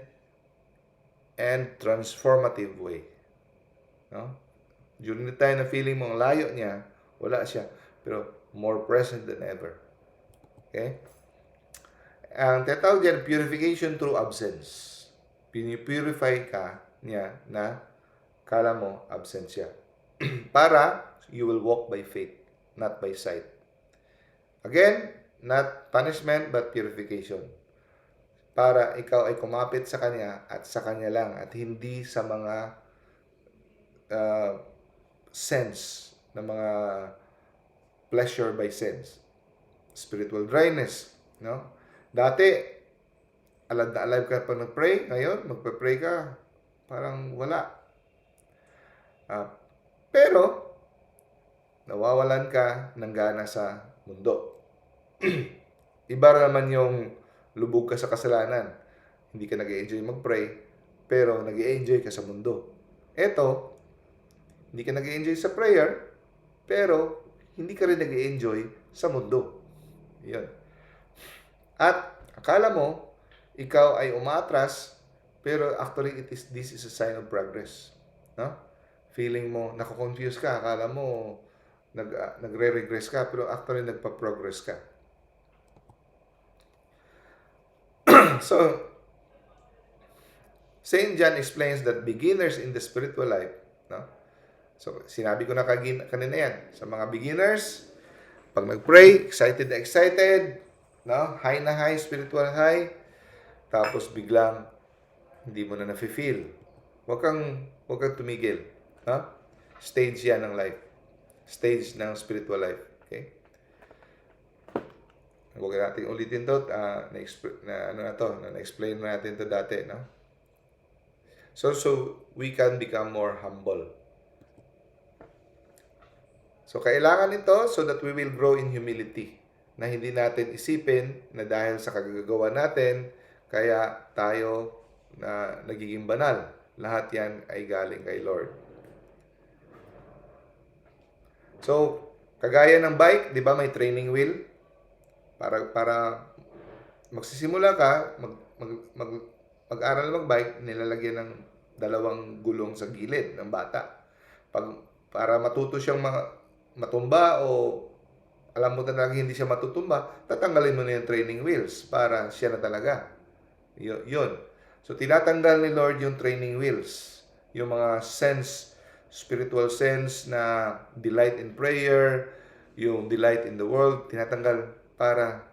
Speaker 1: and transformative way. No? During the time na feeling mo ang layo niya, wala siya, pero more present than ever. Okay? Ang tinatawag dyan, purification through absence. Pinipurify ka niya na kala mo absent siya. Para you will walk by faith, not by sight. Again, not punishment but purification. Para ikaw ay kumapit sa Kanya at sa Kanya lang at hindi sa mga sense, na mga pleasure by sense. Spiritual dryness. No? Dati, alive na alive ka pag nag-pray. Ngayon, magpa-pray ka, parang wala. Pero, nawawalan ka ng gana sa mundo. Iba naman yung lubog ka sa kasalanan. Hindi ka nag-enjoy mag-pray, pero nag-enjoy ka sa mundo. Eto, hindi ka nag-enjoy sa prayer, pero hindi ka rin nag-enjoy sa mundo. Yun. At akala mo, ikaw ay umatras, pero actually this is a sign of progress. No? Feeling mo, nako-confuse ka, akala mo nagre-regress ka, pero actually nagpa-progress ka. So, St. John explains that beginners in the spiritual life, no? So, sinabi ko na kanina yan, sa mga beginners, pag nag-pray, excited na excited, no? High na high, spiritual high, tapos biglang hindi mo na nafe-feel. Huwag kang tumigil. No? Stage yan ng life. Stage ng spiritual life. Okay? Huwag natin ulitin to. Na-explain natin to dati. No? So we can become more humble. So, kailangan ito so that we will grow in humility. Na hindi natin isipin na dahil sa kagagawa natin, kaya tayo na nagiging banal. Lahat yan ay galing kay Lord. So, kagaya ng bike, di ba may training wheel? Para magsisimula ka, mag-aral mag-bike, nilalagyan ng 2 gulong sa gilid ng bata. Para matuto siyang matumba o alam mo talaga hindi siya matutumba, tatanggalin mo na yung training wheels para siya na talaga. Yun. So, tinatanggal ni Lord yung training wheels. Yung mga spiritual sense na delight in prayer, yung delight in the world, tinatanggal para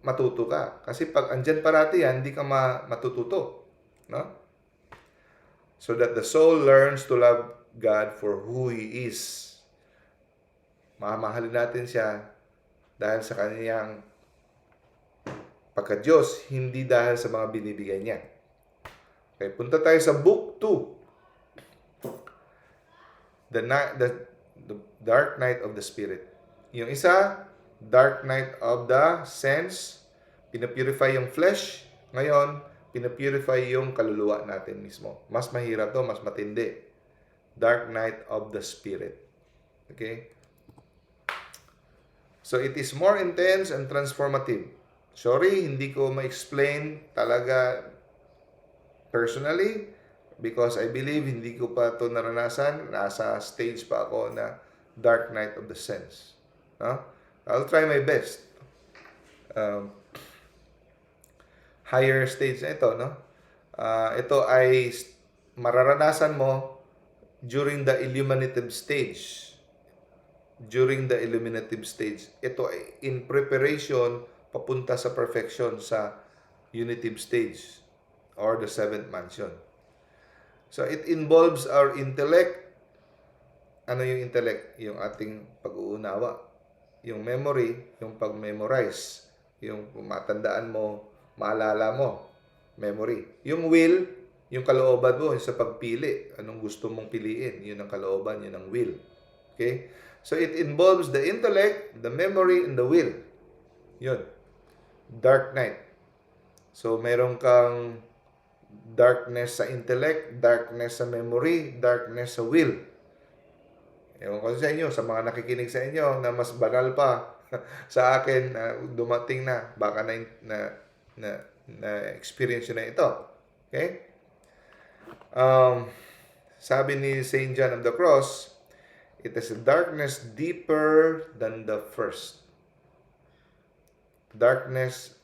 Speaker 1: matuto ka. Kasi pag andyan parati yan, hindi ka matututo. No? So that the soul learns to love God for who He is. Mamahalin natin siya dahil sa kaniyang pagka-Diyos, hindi dahil sa mga binibigay niya. Okay, punta tayo sa book 2. The dark night of the spirit. Yung isa, dark night of the sense, pinapurify yung flesh. Ngayon, pinapurify yung kaluluwa natin mismo. Mas mahirap to, mas matindi. Dark night of the spirit. Okay? So it is more intense and transformative. Sorry, hindi ko ma-explain talaga personally because I believe hindi ko pa ito naranasan. Nasa stage pa ako na dark night of the sense. No? I'll try my best. Higher stage na ito, no? Ito ay mararanasan mo during the illuminative stage. During the illuminative stage. Ito ay in preparation papunta sa perfection sa unitive stage or the seventh mansion. So it involves our intellect. Ano yung intellect? Yung ating pag-uunawa. Yung memory, yung pag-memorize. Yung matandaan mo, maalala mo, memory. Yung will, yung kalooban mo sa pagpili. Anong gusto mong piliin? Yun ang kalooban, yun ang will. Okay? So it involves the intellect, the memory, and the will. Yun. Dark night. So meron kang darkness sa intellect, darkness sa memory, darkness sa will. Ewan ko sa inyo, sa mga nakikinig sa inyo na mas banal pa sa akin na dumating na, baka na experience na ito. Okay? Sabi ni Saint John of the Cross, it is a darkness deeper than the first. Darkness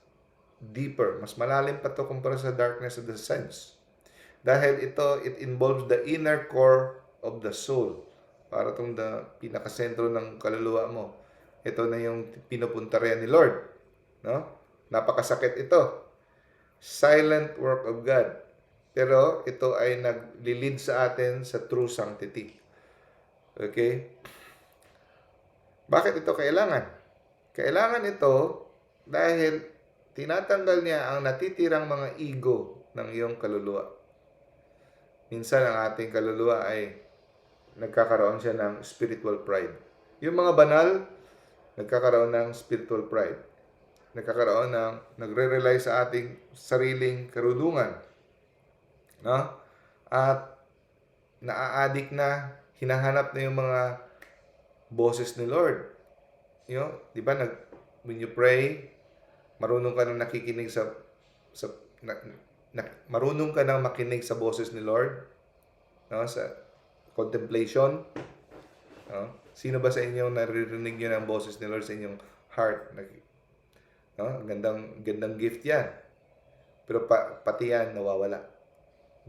Speaker 1: deeper. Mas malalim pa ito kumpara sa darkness of the sense. Dahil it involves the inner core of the soul. Para itong pinakasentro ng kaluluwa mo. Ito na yung pinupunta rin ni Lord. No? Napakasakit ito. Silent work of God. Pero ito ay naglilid sa atin sa true sanctity. Okay? Bakit ito kailangan? Kailangan ito dahil tinatanggal niya ang natitirang mga ego ng iyong kaluluwa. Minsan ang ating kaluluwa ay nagkakaroon siya ng spiritual pride. Yung mga banal, nagkakaroon ng spiritual pride. Nagre-rely sa ating sariling karunungan. No? At naa-addict na, hinahanap na yung mga boses ni Lord. Di ba, when you pray, marunong ka nang nakikinig marunong ka nang makinig sa boses ni Lord. No? Sa contemplation. Sino ba sa inyo naririnig nyo ng boses ni Lord sa inyong heart? Gandang gift yan. Pero pati yan nawawala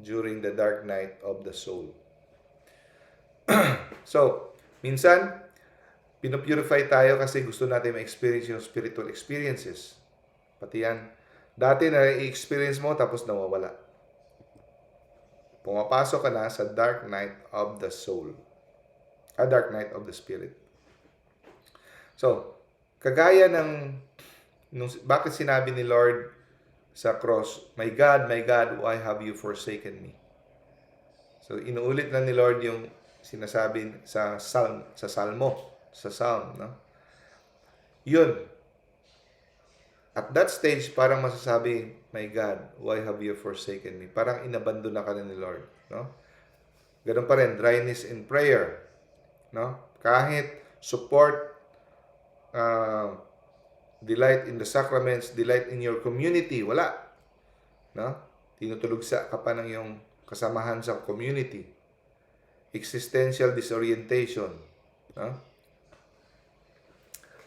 Speaker 1: during the dark night of the soul. So, minsan, pinupurify tayo kasi gusto natin ma-experience yung spiritual experiences. Pati yan. Dati na-experience mo tapos nawawala. Pumapasok ka na sa dark night of the soul. A dark night of the spirit. So, kagaya bakit sinabi ni Lord sa cross, my God, why have you forsaken me? So, inuulit na ni Lord yung sinasabi sa Psalm, no? Yun. At that stage, parang masasabi, my God, why have you forsaken me? Parang inabandon na ka na ni Lord, no? Ganun pa rin, dryness in prayer, no? Kahit support, delight in the sacraments, delight in your community, wala. No? Tinutulugsa ka pa ng iyong kasamahan sa community. Existential disorientation. No?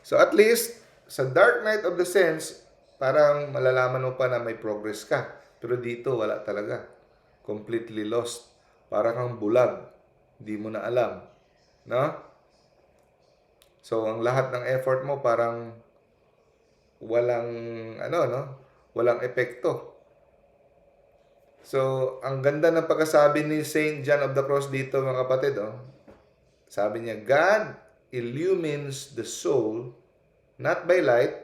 Speaker 1: So at least, sa dark night of the sense, parang malalaman mo pa na may progress ka. Pero dito, wala talaga. Completely lost. Parang kang bulag. Hindi mo na alam. No? So, ang lahat ng effort mo parang walang, walang epekto. So, ang ganda ng pagkasabi ni Saint John of the Cross dito, mga kapatid, sabi niya, God illumines the soul not by light,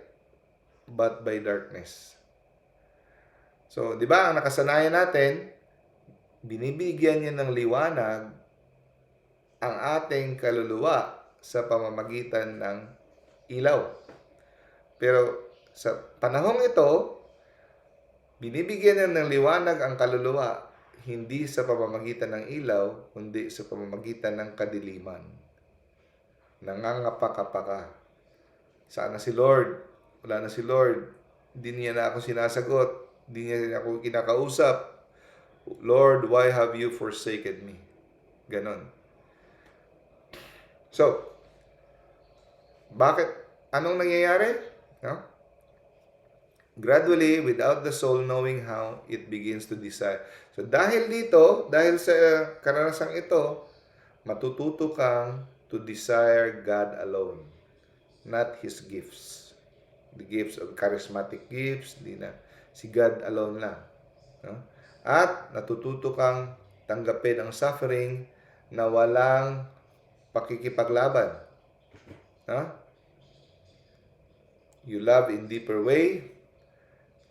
Speaker 1: but by darkness. So, di ba, ang nakasanayan natin, binibigyan niya ng liwanag ang ating kaluluwa sa pamamagitan ng ilaw. Pero sa panahong ito, Binibigyan niya ng liwanag ang kaluluwa, hindi sa pamamagitan ng ilaw, kundi sa pamamagitan ng kadiliman. Nangangapa-kapa. Saan na si Lord? Wala na si Lord. Hindi niya na ako sinasagot. Hindi niya ako kinakausap. Lord, why have you forsaken me? Ganon. So, bakit? Anong nangyayari? No? Gradually, without the soul knowing how, it begins to desire. So, dahil dito, dahil sa karanasang ito, matututo kang to desire God alone, not His gifts. The gifts of charismatic gifts, di na. Si God alone lang. No? At natututo kang tanggapin ang suffering na walang pakikipaglaban. No? You love in deeper way,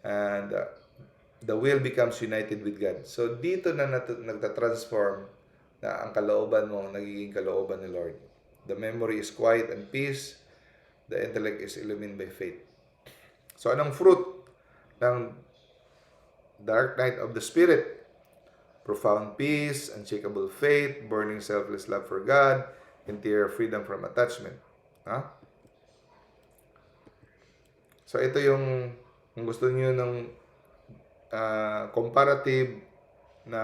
Speaker 1: and the will becomes united with God. So, dito na nagtatransform na ang kalooban mo nagiging kalooban ni Lord. The memory is quiet and peace. The intellect is illumined by faith. So, anong fruit ng dark night of the Spirit? Profound peace, unshakable faith, burning selfless love for God, interior freedom from attachment. Ha? So, ito yung kung gusto niyo ng comparative na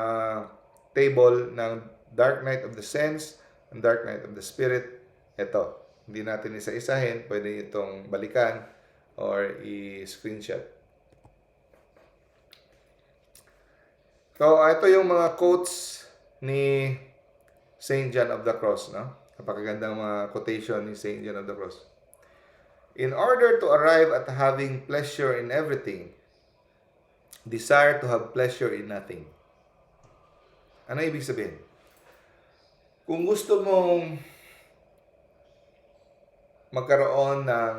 Speaker 1: table ng dark night of the sense and dark night of the spirit. Ito, hindi natin isa-isahin, pwede itong balikan or i-screenshot. So, ito yung mga quotes ni Saint John of the Cross, no? Napakagandang mga quotation ni Saint John of the Cross. In order to arrive at having pleasure in everything, desire to have pleasure in nothing. Ano ibig sabihin? Kung gusto mong magkaroon ng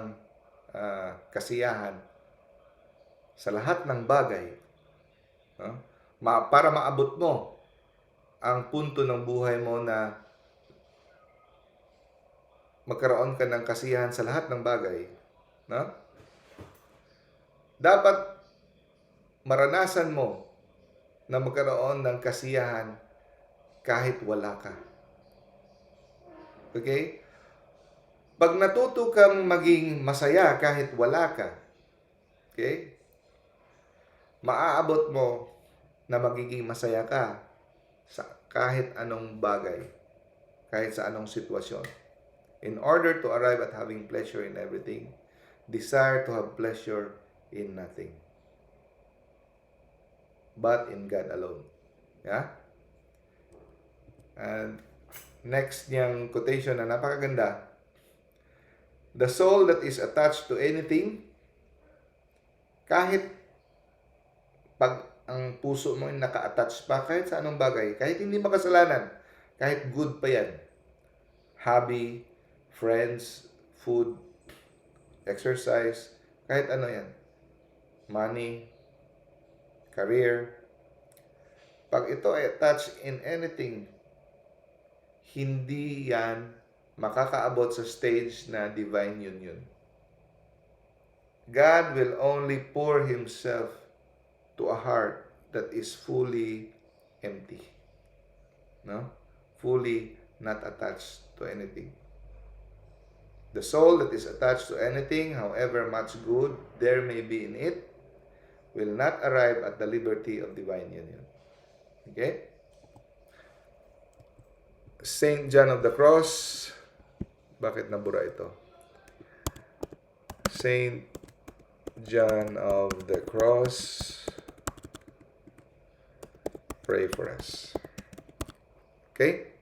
Speaker 1: kasiyahan sa lahat ng bagay, no? Para maabot mo ang punto ng buhay mo na magkaroon ka ng kasiyahan sa lahat ng bagay, no? Dapat maranasan mo na magkaroon ng kasiyahan kahit wala ka. Okay? Pag natuto kang maging masaya kahit wala ka, okay? Maaabot mo na magiging masaya ka sa kahit anong bagay, kahit sa anong sitwasyon. In order to arrive at having pleasure in everything, desire to have pleasure in nothing, but in God alone. Yeah? And next niyang quotation na napakaganda, the soul that is attached to anything, kahit pag ang puso mo ay naka-attach pa, kahit sa anong bagay, kahit hindi makasalanan, kahit good pa yan, hobby, friends, food, exercise, kahit ano yan, money, career, pag ito ay attached in anything, hindi yan makakaabot sa stage na divine union. God will only pour Himself to a heart that is fully empty. No? Fully not attached to anything. The soul that is attached to anything, however much good there may be in it, will not arrive at the liberty of divine union. Okay? Saint John of the Cross. Bakit nabura ito? Saint John of the Cross. Pray for us. Okay?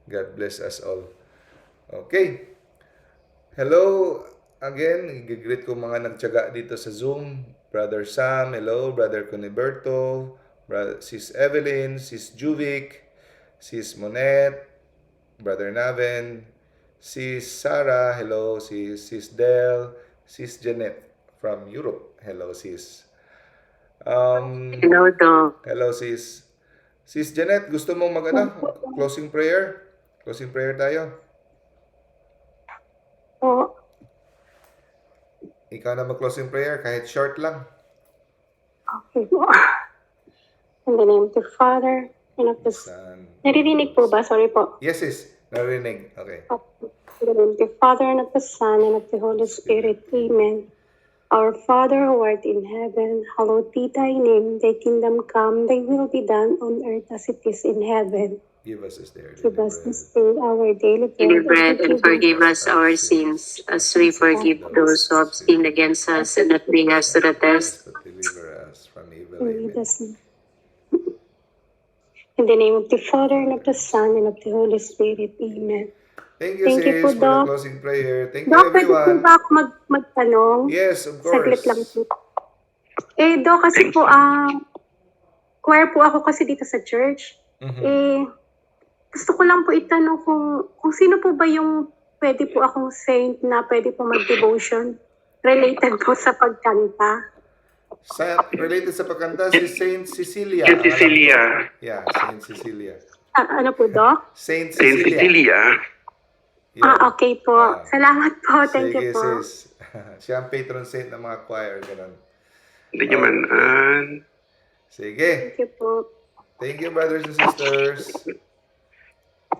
Speaker 1: God bless us all. Okay. Hello again. I-greet ko mga nagtiyaga dito sa Zoom. Brother Sam, hello. Brother Coniberto, Sis Evelyn, Sis Juvic, Sis Monet, Brother Naven, Sis Sarah, hello. Sis Del, Sis Janet from Europe. Hello, Sis.
Speaker 2: Hello, Doc.
Speaker 1: Hello, Sis. Sis Janet, gusto mong closing prayer? Closing prayer tayo.
Speaker 2: Po.
Speaker 1: Ikaw na mag-closing prayer, kahit short lang.
Speaker 3: Okay po. In the name of the Father, and of the
Speaker 1: Son.
Speaker 3: Naririnig po ba? Sorry po.
Speaker 1: Yes, sis. Narinig. Okay.
Speaker 3: In the name of the Father, and of the Son, and of the Holy Spirit. Amen. Our Father who art in heaven, hallowed be thy name. Thy kingdom come, thy will be done on earth as it is in heaven.
Speaker 1: Give us this day our daily
Speaker 3: Give us
Speaker 1: bread.
Speaker 3: this day our daily
Speaker 4: Daily
Speaker 3: bread,
Speaker 4: bread, and forgive us our sins, as we forgive those who have sinned against us, and not bring us to the test.
Speaker 1: But deliver us from evil.
Speaker 3: and lead
Speaker 1: Amen.
Speaker 3: us not. In the name of the Father, and of the Son, and of the Holy Spirit. Amen.
Speaker 1: Thank you,
Speaker 3: Thank you
Speaker 1: sis,
Speaker 3: po,
Speaker 1: for the
Speaker 3: Doc.
Speaker 1: closing prayer. Thank you,
Speaker 3: Doc, pwede po
Speaker 1: everyone.
Speaker 3: ba ako magtanong?
Speaker 1: Yes, of
Speaker 3: Saglit lang
Speaker 1: course.
Speaker 3: po. Doc, kasi po, choir po ako kasi dito sa church.
Speaker 1: Mhm.
Speaker 3: Gusto ko lang po itanong kung sino po ba yung pwede po akong saint na pwede po mag-devotion related po sa pagkanta.
Speaker 1: Related sa pagkanta, si Saint Cecilia.
Speaker 5: Saint
Speaker 1: ang alam ko.
Speaker 5: Cecilia.
Speaker 1: Yeah, Saint Cecilia.
Speaker 3: Ano po, Doc?
Speaker 1: Saint
Speaker 5: Saint
Speaker 1: Cecilia.
Speaker 5: Cecilia.
Speaker 1: Yeah.
Speaker 3: Okay po.
Speaker 1: Ah.
Speaker 3: Salamat po. Thank
Speaker 1: Sige,
Speaker 3: you po.
Speaker 1: sis. Siya ang patron saint ng mga choir. Ganun.
Speaker 5: Hindi naman.
Speaker 1: Sige.
Speaker 3: Thank you po.
Speaker 1: Thank you, brothers and sisters.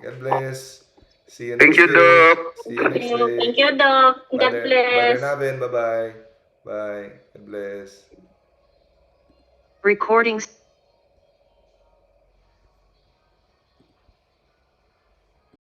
Speaker 1: God bless. See you
Speaker 5: Thank
Speaker 1: next
Speaker 5: you,
Speaker 1: week.
Speaker 5: Doc.
Speaker 1: See you next week.
Speaker 2: Thank you, Doc. God
Speaker 1: Brother
Speaker 2: bless.
Speaker 1: Navin, bye-bye. Bye. God bless.
Speaker 4: Recordings.